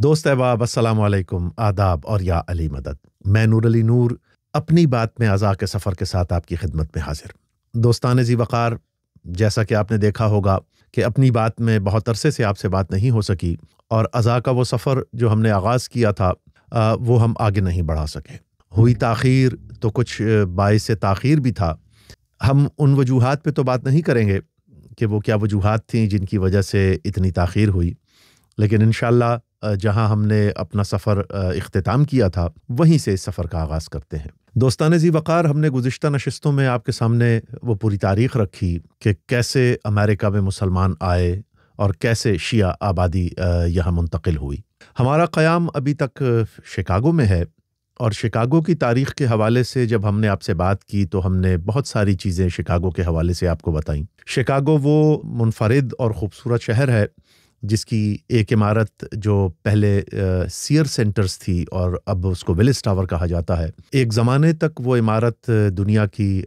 دوست احباب السلام علیکم، آداب اور یا علی مدد۔ میں نور علی نور اپنی بات میں اعضاء کے سفر کے ساتھ آپ کی خدمت میں حاضر۔ دوستان ذی وقار، جیسا کہ آپ نے دیکھا ہوگا کہ اپنی بات میں بہت عرصے سے آپ سے بات نہیں ہو سکی اور اعضاء کا وہ سفر جو ہم نے آغاز کیا تھا وہ ہم آگے نہیں بڑھا سکے۔ ہوئی تاخیر تو کچھ باعث تاخیر بھی تھا۔ ہم ان وجوہات پہ تو بات نہیں کریں گے کہ وہ کیا وجوہات تھیں جن کی وجہ سے اتنی تاخیر ہوئی، لیکن انشاءاللہ جہاں ہم نے اپنا سفر اختتام کیا تھا وہیں سے اس سفر کا آغاز کرتے ہیں۔ دوستان ذی وقار، ہم نے گزشتہ نشستوں میں آپ کے سامنے وہ پوری تاریخ رکھی کہ کیسے امریکہ میں مسلمان آئے اور کیسے شیعہ آبادی یہاں منتقل ہوئی۔ ہمارا قیام ابھی تک شکاگو میں ہے، اور شکاگو کی تاریخ کے حوالے سے جب ہم نے آپ سے بات کی تو ہم نے بہت ساری چیزیں شکاگو کے حوالے سے آپ کو بتائیں۔ شکاگو وہ منفرد اور خوبصورت شہر ہے جس کی ایک عمارت جو پہلے سیئر سینٹرز تھی اور اب اس کو ویلس ٹاور کہا جاتا ہے، ایک زمانے تک وہ عمارت دنیا کی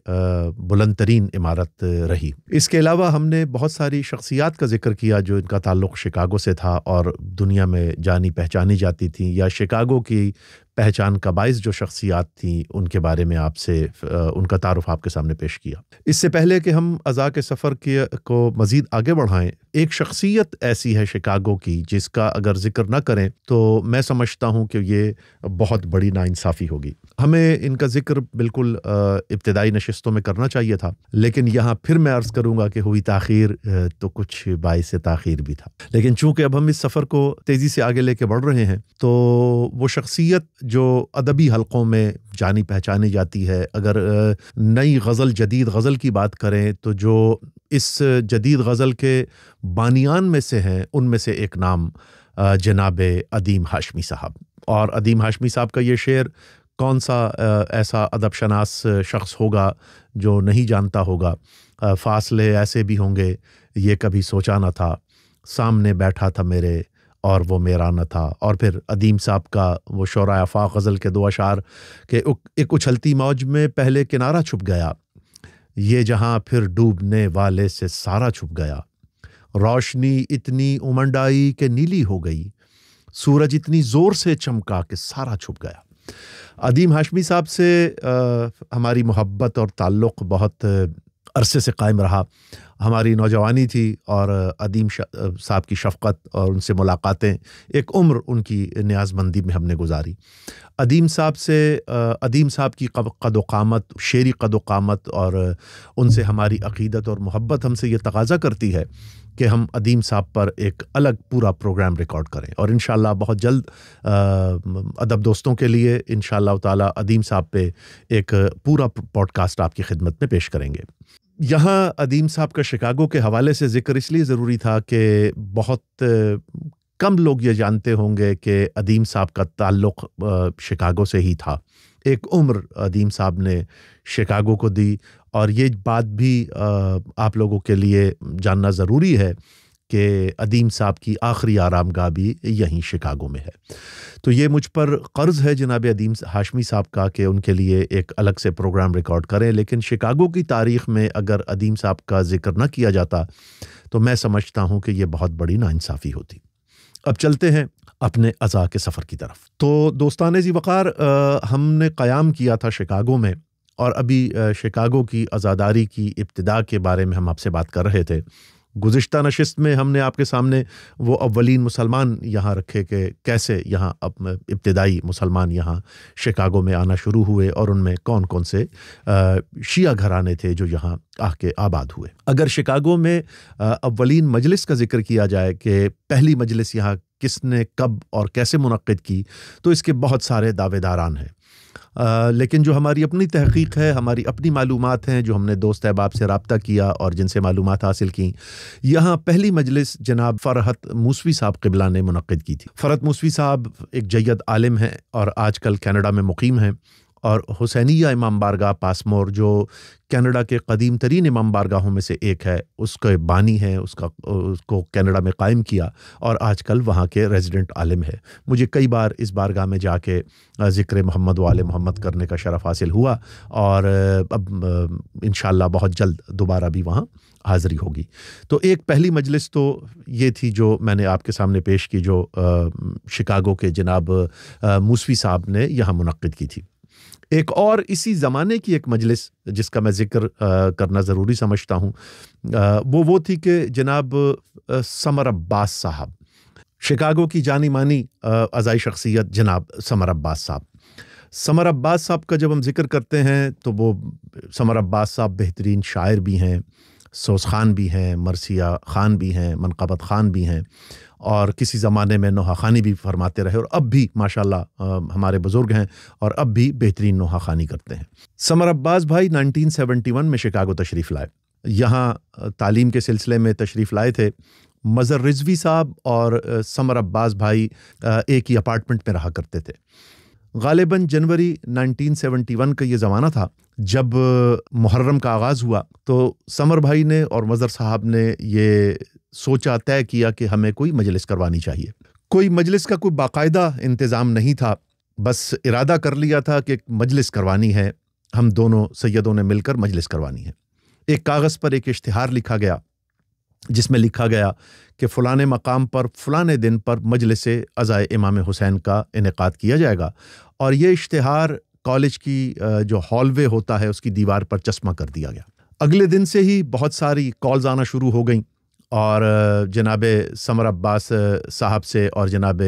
بلند ترین عمارت رہی۔ اس کے علاوہ ہم نے بہت ساری شخصیات کا ذکر کیا جو ان کا تعلق شکاگو سے تھا اور دنیا میں جانی پہچانی جاتی تھیں، یا شکاگو کی پہچان کا باعث جو شخصیات تھیں ان کے بارے میں آپ سے ان کا تعارف آپ کے سامنے پیش کیا۔ اس سے پہلے کہ ہم اعضاء کے سفر کو مزید آگے بڑھائیں، ایک شخصیت ایسی ہے شکاگو کی جس کا اگر ذکر نہ کریں تو میں سمجھتا ہوں کہ یہ بہت بڑی ناانصافی ہوگی۔ ہمیں ان کا ذکر بالکل ابتدائی نشستوں میں کرنا چاہیے تھا، لیکن یہاں پھر میں عرض کروں گا کہ ہوئی تاخیر تو کچھ باعث تاخیر بھی تھا، لیکن چونکہ اب ہم اس سفر کو تیزی سے آگے لے کے بڑھ رہے ہیں تو وہ شخصیت جو ادبی حلقوں میں جانی پہچانی جاتی ہے، اگر نئی غزل جدید غزل کی بات کریں تو جو اس جدید غزل کے بانیان میں سے ہیں ان میں سے ایک نام جناب عدیم ہاشمی صاحب۔ اور عدیم ہاشمی صاحب کا یہ شعر کون سا ایسا ادب شناس شخص ہوگا جو نہیں جانتا ہوگا؟ فاصلے ایسے بھی ہوں گے یہ کبھی سوچا نہ تھا، سامنے بیٹھا تھا میرے اور وہ میرا نہ تھا۔ اور پھر عدیم صاحب کا وہ شعراء آفاق غزل کے دو اشعار کہ ایک اچھلتی موج میں پہلے کنارہ چھپ گیا، یہ جہاں پھر ڈوبنے والے سے سارا چھپ گیا، روشنی اتنی امنڈ آئی کہ نیلی ہو گئی، سورج اتنی زور سے چمکا کہ سارا چھپ گیا۔ عدیم ہاشمی صاحب سے ہماری محبت اور تعلق بہت عرصے سے قائم رہا۔ ہماری نوجوانی تھی اور عدیم صاحب کی شفقت اور ان سے ملاقاتیں ایک عمر ان کی نیاز مندی میں ہم نے گزاری۔ عدیم صاحب کی قد و قامت، شعری قد و قامت اور ان سے ہماری عقیدت اور محبت ہم سے یہ تقاضا کرتی ہے کہ ہم عدیم صاحب پر ایک الگ پورا پروگرام ریکارڈ کریں، اور انشاءاللہ بہت جلد ادب دوستوں کے لیے انشاءاللہ تعالی عدیم صاحب پہ ایک پورا پوڈ کاسٹ آپ کی خدمت میں پیش کریں گے۔ یہاں عدیم صاحب کا شکاگو کے حوالے سے ذکر اس لیے ضروری تھا کہ بہت کم لوگ یہ جانتے ہوں گے کہ عدیم صاحب کا تعلق شکاگو سے ہی تھا۔ ایک عمر عدیم صاحب نے شکاگو کو دی، اور یہ بات بھی آپ لوگوں کے لیے جاننا ضروری ہے کہ عدیم صاحب کی آخری آرام گاہ بھی یہیں شکاگو میں ہے۔ تو یہ مجھ پر قرض ہے جناب عدیم ہاشمی صاحب کا کہ ان کے لیے ایک الگ سے پروگرام ریکارڈ کریں، لیکن شکاگو کی تاریخ میں اگر عدیم صاحب کا ذکر نہ کیا جاتا تو میں سمجھتا ہوں کہ یہ بہت بڑی ناانصافی ہوتی۔ اب چلتے ہیں اپنے اعضاء کے سفر کی طرف۔ تو دوستان ذی وقار، ہم نے قیام کیا تھا شکاگو میں، اور ابھی شکاگو کی عزاداری کی ابتدا کے بارے میں ہم آپ سے بات کر رہے تھے۔ گزشتہ نشست میں ہم نے آپ کے سامنے وہ اولین مسلمان یہاں رکھے کہ کیسے یہاں ابتدائی مسلمان یہاں شکاگو میں آنا شروع ہوئے، اور ان میں کون کون سے شیعہ گھرانے تھے جو یہاں آ کے آباد ہوئے۔ اگر شکاگو میں اولین مجلس کا ذکر کیا جائے کہ پہلی مجلس یہاں کس نے کب اور کیسے منعقد کی، تو اس کے بہت سارے دعوے داران ہیں، لیکن جو ہماری اپنی تحقیق ہے، ہماری اپنی معلومات ہیں جو ہم نے دوست احباب سے رابطہ کیا اور جن سے معلومات حاصل کی، یہاں پہلی مجلس جناب فرحت موسوی صاحب قبلہ نے منعقد کی تھی۔ فرحت موسوی صاحب ایک جید عالم ہیں اور آج کل کینیڈا میں مقیم ہیں، اور حسینیہ امام بارگاہ پاسمور جو کینیڈا کے قدیم ترین امام بارگاہوں میں سے ایک ہے، اس کے بانی ہیں، اس کو کینیڈا میں قائم کیا اور آج کل وہاں کے ریزیڈنٹ عالم ہے۔ مجھے کئی بار اس بارگاہ میں جا کے ذکر محمد و آل محمد کرنے کا شرف حاصل ہوا، اور اب انشاءاللہ بہت جلد دوبارہ بھی وہاں حاضری ہوگی۔ تو ایک پہلی مجلس تو یہ تھی جو میں نے آپ کے سامنے پیش کی، جو شکاگو کے جناب موسوی صاحب نے یہاں منعقد کی تھی۔ ایک اور اسی زمانے کی ایک مجلس جس کا میں ذکر کرنا ضروری سمجھتا ہوں، وہ تھی کہ جناب سمر عباس صاحب، شکاگو کی جانی مانی عزائی شخصیت جناب سمر عباس صاحب۔ سمر عباس صاحب کا جب ہم ذکر کرتے ہیں تو وہ سمر عباس صاحب بہترین شاعر بھی ہیں، سوز خان بھی ہیں، مرثیہ خان بھی ہیں، منقبت خان بھی ہیں، اور کسی زمانے میں نوحہ خوانی بھی فرماتے رہے، اور اب بھی ماشاءاللہ ہمارے بزرگ ہیں اور اب بھی بہترین نوحہ خوانی کرتے ہیں۔ سمر عباس بھائی 1971 میں شکاگو تشریف لائے، یہاں تعلیم کے سلسلے میں تشریف لائے تھے۔ مظہر رضوی صاحب اور سمر عباس بھائی ایک ہی اپارٹمنٹ میں رہا کرتے تھے۔ غالباً جنوری 1971 کا یہ زمانہ تھا جب محرم کا آغاز ہوا، تو سمر بھائی نے اور مظہر صاحب نے یہ سوچا، طے کیا کہ ہمیں کوئی مجلس کروانی چاہیے۔ کوئی مجلس کا کوئی باقاعدہ انتظام نہیں تھا، بس ارادہ کر لیا تھا کہ ایک مجلس کروانی ہے، ہم دونوں سیدوں نے مل کر مجلس کروانی ہے۔ ایک کاغذ پر ایک اشتہار لکھا گیا جس میں لکھا گیا کہ فلانے مقام پر فلانے دن پر مجلس عزائے امام حسین کا انعقاد کیا جائے گا، اور یہ اشتہار کالج کی جو ہال وے ہوتا ہے اس کی دیوار پر چسپاں کر دیا گیا۔ اگلے دن سے ہی بہت ساری کالز آنا شروع ہو گئیں، اور جناب سمر عباس صاحب سے اور جناب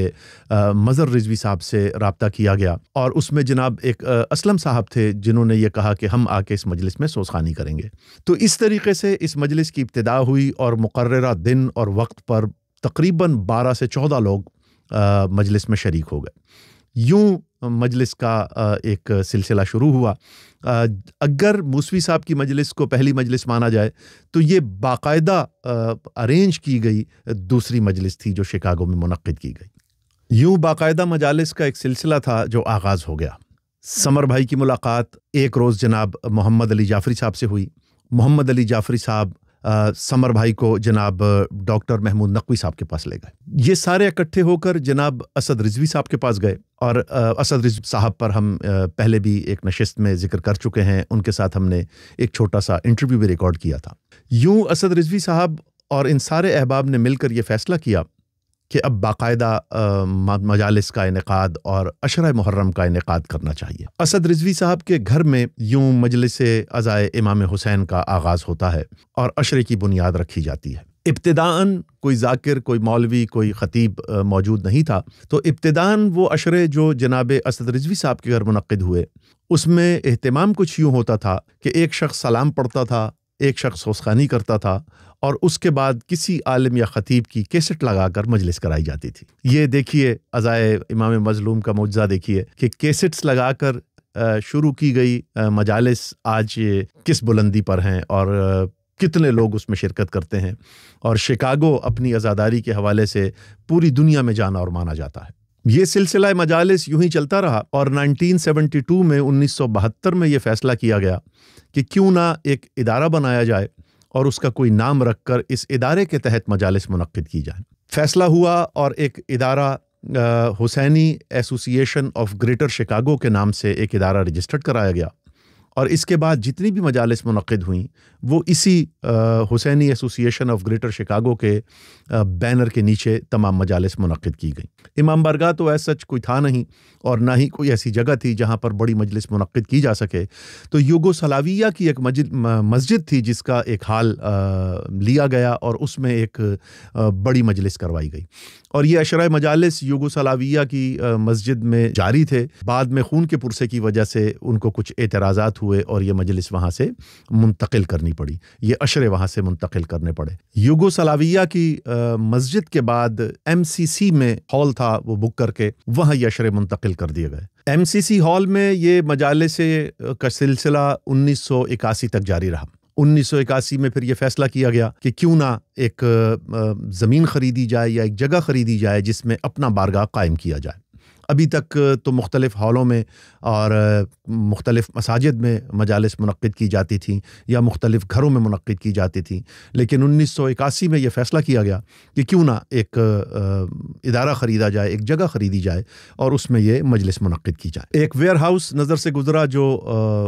مظہر رضوی صاحب سے رابطہ کیا گیا، اور اس میں جناب ایک اسلم صاحب تھے جنہوں نے یہ کہا کہ ہم آ کے اس مجلس میں سوزخوانی کریں گے۔ تو اس طریقے سے اس مجلس کی ابتدا ہوئی، اور مقررہ دن اور وقت پر تقریباً 12 سے 14 لوگ مجلس میں شریک ہو گئے۔ یوں مجلس کا ایک سلسلہ شروع ہوا۔ اگر موسوی صاحب کی مجلس کو پہلی مجلس مانا جائے تو یہ باقاعدہ ارینج کی گئی دوسری مجلس تھی جو شکاگو میں منعقد کی گئی۔ یوں باقاعدہ مجالس کا ایک سلسلہ تھا جو آغاز ہو گیا۔ سمر بھائی کی ملاقات ایک روز جناب محمد علی جعفری صاحب سے ہوئی۔ محمد علی جعفری صاحب سمر بھائی کو جناب ڈاکٹر محمود نقوی صاحب کے پاس لے گئے۔ یہ سارے اکٹھے ہو کر جناب اسد رضوی صاحب کے پاس گئے، اور اسد رضوی صاحب پر ہم پہلے بھی ایک نشست میں ذکر کر چکے ہیں، ان کے ساتھ ہم نے ایک چھوٹا سا انٹرویو بھی ریکارڈ کیا تھا۔ یوں اسد رضوی صاحب اور ان سارے احباب نے مل کر یہ فیصلہ کیا کہ اب باقاعدہ مجالس کا انعقاد اور عشرہ محرم کا انعقاد کرنا چاہیے۔ اسد رضوی صاحب کے گھر میں یوں مجلس عزائے امام حسین کا آغاز ہوتا ہے اور عشرے کی بنیاد رکھی جاتی ہے۔ ابتداً کوئی ذاکر، کوئی مولوی، کوئی خطیب موجود نہیں تھا، تو ابتداً وہ عشرے جو جناب اسد رضوی صاحب کے گھر منعقد ہوئے اس میں اہتمام کچھ یوں ہوتا تھا کہ ایک شخص سلام پڑھتا تھا، ایک شخص سوزخوانی کرتا تھا، اور اس کے بعد کسی عالم یا خطیب کی کیسٹ لگا کر مجلس کرائی جاتی تھی۔ یہ دیکھیے عزائے امام مظلوم کا معجزہ دیکھیے کہ کیسٹس لگا کر شروع کی گئی مجالس آج کس بلندی پر ہیں اور کتنے لوگ اس میں شرکت کرتے ہیں، اور شکاگو اپنی عزاداری کے حوالے سے پوری دنیا میں جانا اور مانا جاتا ہے۔ یہ سلسلہ مجالس یوں ہی چلتا رہا، اور 1972 میں 1972 میں یہ فیصلہ کیا گیا کہ کیوں نہ ایک ادارہ بنایا جائے اور اس کا کوئی نام رکھ کر اس ادارے کے تحت مجالس منعقد کی جائیں۔ فیصلہ ہوا اور ایک ادارہ حسینی ایسوسی ایشن آف گریٹر شکاگو کے نام سے ایک ادارہ رجسٹرڈ کرایا گیا، اور اس کے بعد جتنی بھی مجالس منعقد ہوئیں وہ اسی حسینی ایسوسی ایشن آف گریٹر شکاگو کے بینر کے نیچے تمام مجالس منعقد کی گئیں۔ امام بارگاہ تو ایسا سچ کوئی تھا نہیں، اور نہ ہی کوئی ایسی جگہ تھی جہاں پر بڑی مجلس منعقد کی جا سکے، تو یوگوسلاویہ کی ایک مسجد تھی جس کا ایک حال لیا گیا اور اس میں ایک بڑی مجلس کروائی گئی، اور یہ عشرہ مجالس یوگوسلاویہ کی مسجد میں جاری تھے۔ بعد میں خون کے پرسے کی وجہ سے ان کو کچھ اعتراضات ہوئے اور یہ مجلس وہاں سے منتقل کرنی پڑی، یہ عشرے وہاں سے منتقل کرنے پڑے۔ یوگوسلاویہ کی مسجد کے بعد MCC میں ہال تھا، وہ بک کر کے وہاں یہ عشرے منتقل کر دیے گئے۔ MCC ہال میں یہ مجالس کا سلسلہ 1981 تک جاری رہا۔ 1981 میں پھر یہ فیصلہ کیا گیا کہ کیوں نہ ایک زمین خریدی جائے یا ایک جگہ خریدی جائے جس میں اپنا بارگاہ قائم کیا جائے۔ ابھی تک تو مختلف ہالوں میں اور مختلف مساجد میں مجالس منعقد کی جاتی تھیں یا مختلف گھروں میں منعقد کی جاتی تھیں، لیکن 1981 میں یہ فیصلہ کیا گیا کہ کیوں نہ ایک ادارہ خریدا جائے، ایک جگہ خریدی جائے اور اس میں یہ مجلس منعقد کی جائے۔ ایک ویئر ہاؤس نظر سے گزرا جو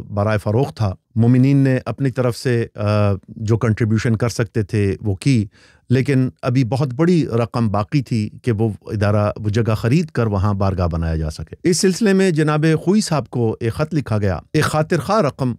برائے فروخت تھا، مومنین نے اپنی طرف سے جو کنٹریبیوشن کر سکتے تھے وہ کی، لیکن ابھی بہت بڑی رقم باقی تھی کہ وہ جگہ خرید کر وہاں بارگاہ بنایا جا سکے۔ اس سلسلے میں جناب خوئی صاحب کو ایک خط لکھا گیا، ایک خاطر خواہ رقم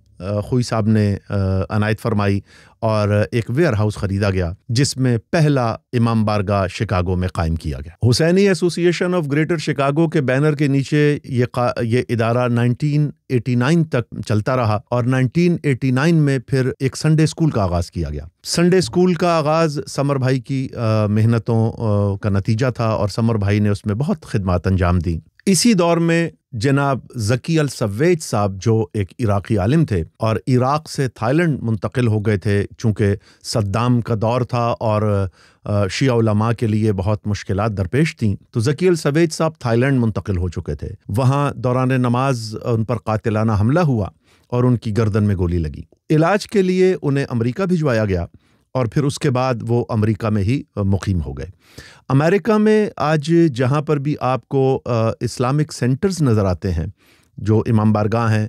خوئی صاحب نے عنایت فرمائی اور ایک ویئر ہاؤس خریدا گیا جس میں پہلا امام بارگاہ شکاگو میں قائم کیا گیا۔ حسینی ایسوسی ایشن آف گریٹر شکاگو کے بینر کے نیچے یہ ادارہ 1989 تک چلتا رہا اور 1989 میں پھر ایک سنڈے اسکول کا آغاز کیا گیا۔ سنڈے اسکول کا آغاز سمر بھائی کی محنتوں کا نتیجہ تھا اور سمر بھائی نے اس میں بہت خدمات انجام دیں۔ اسی دور میں جناب ذکی السویج صاحب جو ایک عراقی عالم تھے اور عراق سے تھائی لینڈ منتقل ہو گئے تھے، چونکہ صدام کا دور تھا اور شیعہ علماء کے لیے بہت مشکلات درپیش تھیں، تو ذکی السویج صاحب تھائی لینڈ منتقل ہو چکے تھے۔ وہاں دوران نماز ان پر قاتلانہ حملہ ہوا اور ان کی گردن میں گولی لگی۔ علاج کے لیے انہیں امریکہ بھجوایا گیا اور پھر اس کے بعد وہ امریکہ میں ہی مقیم ہو گئے۔ امریکہ میں آج جہاں پر بھی آپ کو اسلامک سینٹرز نظر آتے ہیں، جو امام بارگاہ ہیں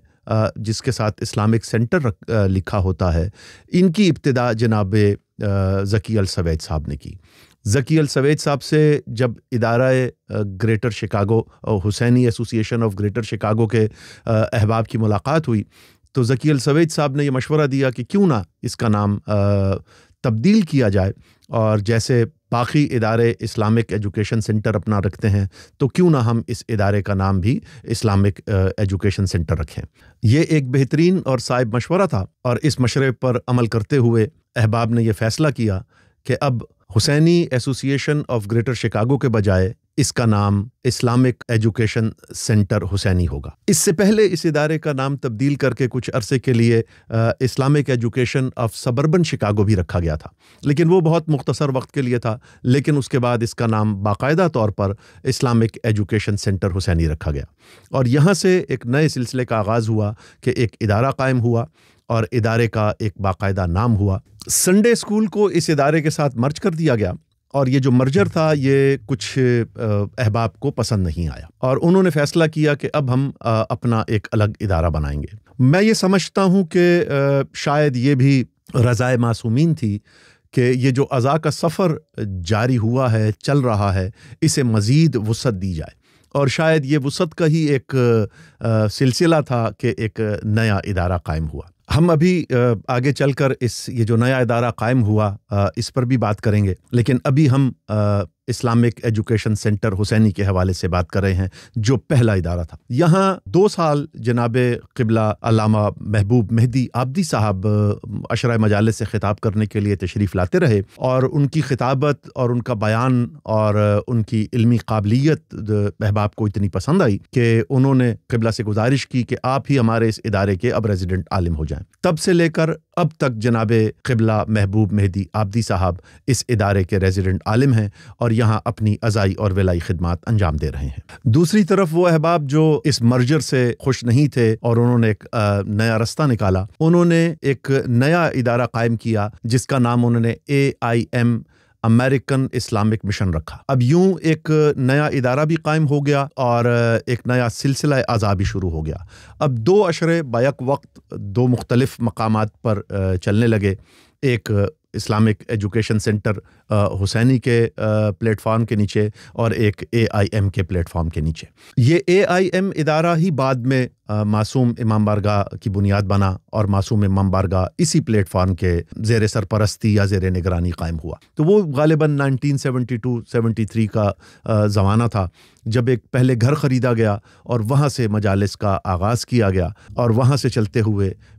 جس کے ساتھ اسلامک سینٹر لکھا ہوتا ہے، ان کی ابتدا جناب ذکی السویج صاحب نے کی۔ ذکی السویج صاحب سے جب ادارہ گریٹر شکاگو حسینی ایسوسی ایشن آف گریٹر شکاگو کے احباب کی ملاقات ہوئی تو ذکی السویج صاحب نے یہ مشورہ دیا کہ کیوں نہ اس کا نام تبدیل کیا جائے، اور جیسے باقی ادارے اسلامک ایجوکیشن سینٹر اپنا رکھتے ہیں تو کیوں نہ ہم اس ادارے کا نام بھی اسلامک ایجوکیشن سینٹر رکھیں۔ یہ ایک بہترین اور صائب مشورہ تھا، اور اس مشورے پر عمل کرتے ہوئے احباب نے یہ فیصلہ کیا کہ اب حسینی ایسوسی ایشن آف گریٹر شکاگو کے بجائے اس کا نام اسلامک ایجوکیشن سینٹر حسینی ہوگا۔ اس سے پہلے اس ادارے کا نام تبدیل کر کے کچھ عرصے کے لیے Islamic education of suburban Chicago بھی رکھا گیا تھا، لیکن وہ بہت مختصر وقت کے لیے تھا، لیکن اس کے بعد اس کا نام باقاعدہ طور پر اسلامک ایجوکیشن سینٹر حسینی رکھا گیا، اور یہاں سے ایک نئے سلسلے کا آغاز ہوا کہ ایک ادارہ قائم ہوا اور ادارے کا ایک باقاعدہ نام ہوا۔ سنڈے اسکول کو اس ادارے کے ساتھ مرج کر دیا گیا، اور یہ جو مرجر تھا یہ کچھ احباب کو پسند نہیں آیا، اور انہوں نے فیصلہ کیا کہ اب ہم اپنا ایک الگ ادارہ بنائیں گے۔ میں یہ سمجھتا ہوں کہ شاید یہ بھی رضائے معصومین تھی کہ یہ جو عزا کا سفر جاری ہوا ہے، چل رہا ہے، اسے مزید وسعت دی جائے، اور شاید یہ وسعت کا ہی ایک سلسلہ تھا کہ ایک نیا ادارہ قائم ہوا۔ ہم ابھی آگے چل کر یہ جو نیا ادارہ قائم ہوا اس پر بھی بات کریں گے، لیکن ابھی ہم اسلامک ایجوکیشن سینٹر حسینی کے حوالے سے بات کر رہے ہیں جو پہلا ادارہ تھا۔ یہاں 2 سال جناب قبلہ علامہ محبوب مہدی عابدی صاحب عشرہ مجالس سے خطاب کرنے کے لیے تشریف لاتے رہے، اور ان کی خطابت اور ان کا بیان اور ان کی علمی قابلیت احباب کو اتنی پسند آئی کہ انہوں نے قبلہ سے گزارش کی کہ آپ ہی ہمارے اس ادارے کے اب ریزیڈنٹ عالم ہو جائیں۔ تب سے لے کر اب تک جناب قبلہ محبوب مہدی عابدی صاحب اس ادارے کے ریزیڈنٹ عالم ہیں اور یہاں اپنی عزائی اور ولائی خدمات انجام دے رہے ہیں۔ دوسری طرف وہ احباب جو اس مرجر سے خوش نہیں تھے اور انہوں نے ایک نیا رستہ نکالا، انہوں نے ایک نیا ادارہ قائم کیا جس کا نام انہوں نے AIM امریکن اسلامک مشن رکھا۔ اب یوں ایک نیا ادارہ بھی قائم ہو گیا اور ایک نیا سلسلہ اعضاء بھی شروع ہو گیا۔ اب 2 عشرے بیک وقت 2 مختلف مقامات پر چلنے لگے، ایک اسلامک ایجوکیشن سینٹر حسینی کے پلیٹ فارم کے نیچے اور ایک AIM کے پلیٹ فارم کے نیچے۔ یہ AIM ادارہ ہی بعد میں معصوم امام بارگاہ کی بنیاد بنا، اور معصوم امام بارگاہ اسی پلیٹ فارم کے زیر سرپرستی یا زیر نگرانی قائم ہوا۔ تو وہ غالباً 1972-73 کا زمانہ تھا جب ایک پہلے گھر خریدا گیا اور وہاں سے مجالس کا آغاز کیا گیا، اور وہاں سے چلتے ہوئے